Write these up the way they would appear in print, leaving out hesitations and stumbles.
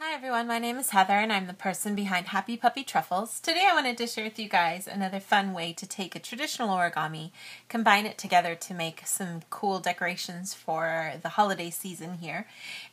Hi everyone, my name is Heather and I'm the person behind Happy Puppy Truffles. Today I wanted to share with you guys another fun way to take a traditional origami, combine it together to make some cool decorations for the holiday season here.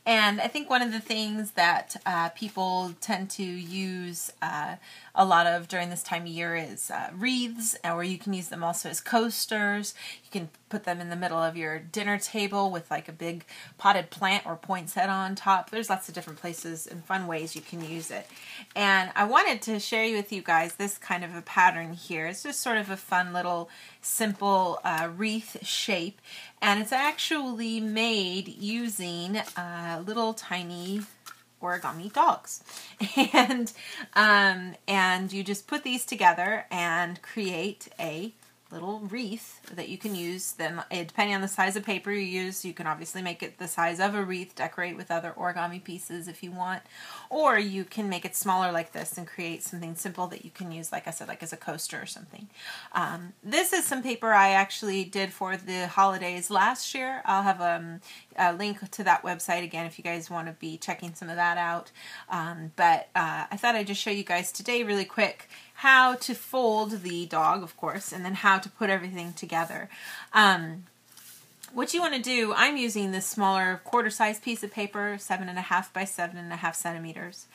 And I think one of the things that people tend to use a lot of during this time of year is wreaths, or you can use them also as coasters. You can put them in the middle of your dinner table with like a big potted plant or poinsettia on top. There's lots of different places and fun ways you can use it. And I wanted to share with you guys this kind of a pattern here. It's just sort of a fun little simple wreath shape, and it's actually made using little tiny origami dogs. And you just put these together and create a little wreath that you can use. Then, depending on the size of paper you use, you can obviously make it the size of a wreath, decorate with other origami pieces if you want, or you can make it smaller like this and create something simple that you can use, like I said, like as a coaster or something. This is some paper I actually did for the holidays last year. I'll have a link to that website again if you guys want to be checking some of that out. But I thought I'd just show you guys today really quick how to fold the dog, of course, and then how to put everything together. What you want to do, I'm using this smaller quarter-size piece of paper, 7.5 by 7.5 centimeters.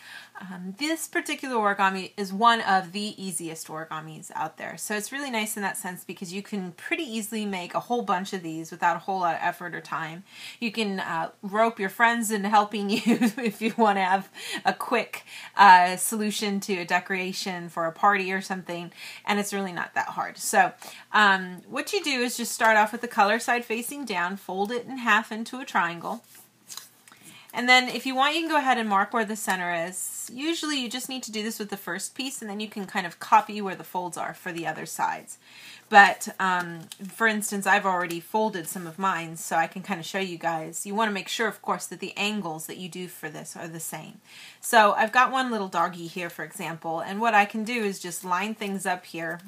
This particular origami is one of the easiest origamis out there. So it's really nice in that sense because you can pretty easily make a whole bunch of these without a whole lot of effort or time. You can rope your friends into helping you if you want to have a quick solution to a decoration for a party or something, and it's really not that hard. So what you do is just start off with the color side facing down, fold it in half into a triangle. And then if you want, you can go ahead and mark where the center is. Usually you just need to do this with the first piece, and then you can kind of copy where the folds are for the other sides. But for instance, I've already folded some of mine, so I can kind of show you guys. You want to make sure, of course, that the angles that you do for this are the same. So I've got one little doggy here, for example, and what I can do is just line things up here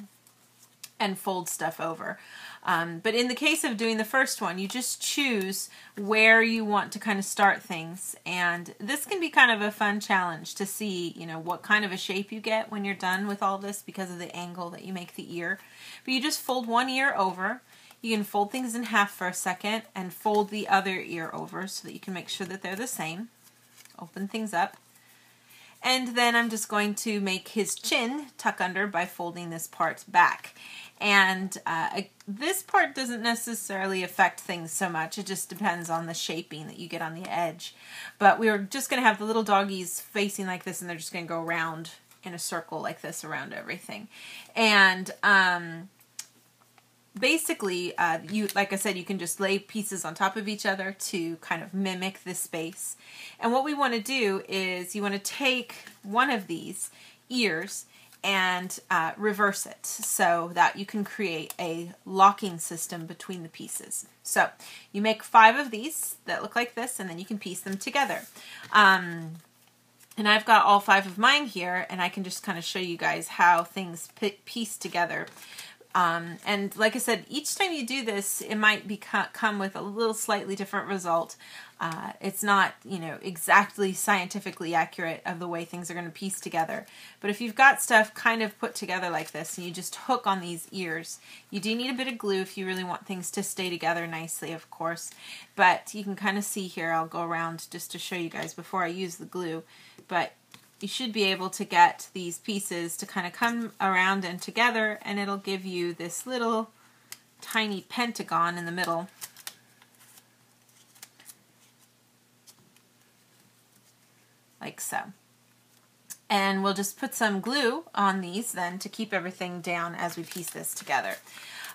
and fold stuff over. But in the case of doing the first one, you just choose where you want to kind of start things. And this can be kind of a fun challenge to see, you know, what kind of a shape you get when you're done with all this because of the angle that you make the ear. But you just fold one ear over. You can fold things in half for a second and fold the other ear over so that you can make sure that they're the same. Open things up. And then I'm just going to make his chin tuck under by folding this part back. And this part doesn't necessarily affect things so much. It just depends on the shaping that you get on the edge. But we're just going to have the little doggies facing like this, and they're just going to go around in a circle like this around everything. And basically, like I said, you can just lay pieces on top of each other to kind of mimic the space. And what we want to do is you want to take one of these ears and reverse it so that you can create a locking system between the pieces. So you make 5 of these that look like this, and then you can piece them together. And I've got all 5 of mine here, and I can just kind of show you guys how things piece together. And like I said, each time you do this, it might come with a little slightly different result. It's not, you know, exactly scientifically accurate of the way things are going to piece together. But if you've got stuff kind of put together like this, and you just hook on these ears, you do need a bit of glue if you really want things to stay together nicely, of course. But you can kind of see here, I'll go around just to show you guys before I use the glue. But you should be able to get these pieces to kind of come around and together, and it'll give you this little tiny pentagon in the middle. Like so. And we'll just put some glue on these then to keep everything down as we piece this together.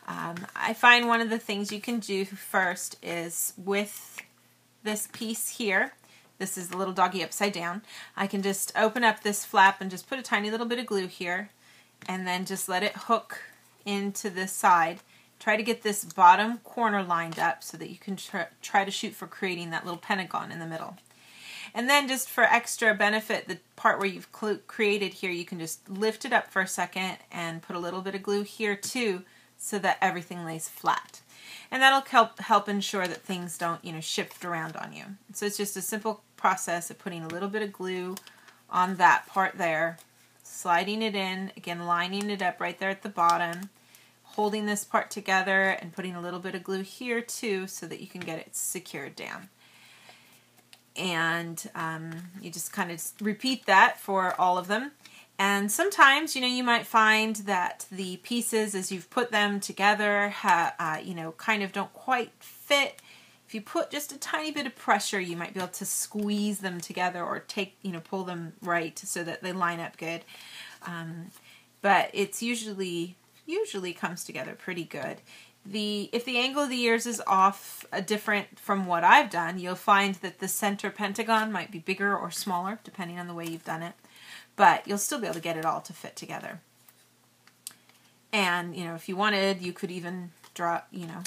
I find one of the things you can do first is with this piece here. This is the little doggy upside down. I can just open up this flap and just put a tiny little bit of glue here, and then just let it hook into this side. Try to get this bottom corner lined up so that you can try to shoot for creating that little pentagon in the middle. And then just for extra benefit, the part where you've created here, you can just lift it up for a second and put a little bit of glue here too so that everything lays flat. And that'll help ensure that things don't, you know, shift around on you. So it's just a simple process of putting a little bit of glue on that part there, sliding it in, again lining it up right there at the bottom, holding this part together and putting a little bit of glue here too so that you can get it secured down. And you just kind of repeat that for all of them. And sometimes, you know, you might find that the pieces as you've put them together, you know, kind of don't quite fit. If you put just a tiny bit of pressure, you might be able to squeeze them together or pull them right so that they line up good. But it's usually comes together pretty good. If the angle of the ears is off, different from what I've done, you'll find that the center pentagon might be bigger or smaller, depending on the way you've done it. But you'll still be able to get it all to fit together. And, you know, if you wanted, you could even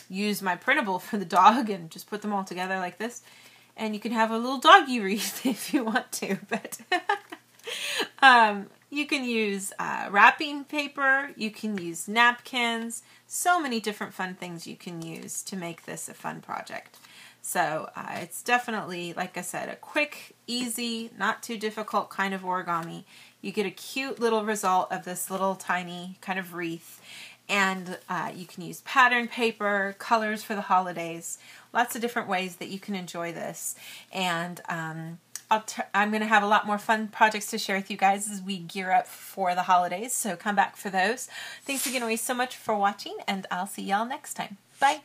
use my printable for the dog and just put them all together like this. And you can have a little doggy wreath if you want to. But you can use wrapping paper, you can use napkins, so many different fun things you can use to make this a fun project. So it's definitely, like I said, a quick, easy, not too difficult kind of origami. You get a cute little result of this little tiny kind of wreath. And you can use pattern paper, colors for the holidays, lots of different ways that you can enjoy this. And I'm going to have a lot more fun projects to share with you guys as we gear up for the holidays. So come back for those. Thanks again, always so much for watching, and I'll see y'all next time. Bye.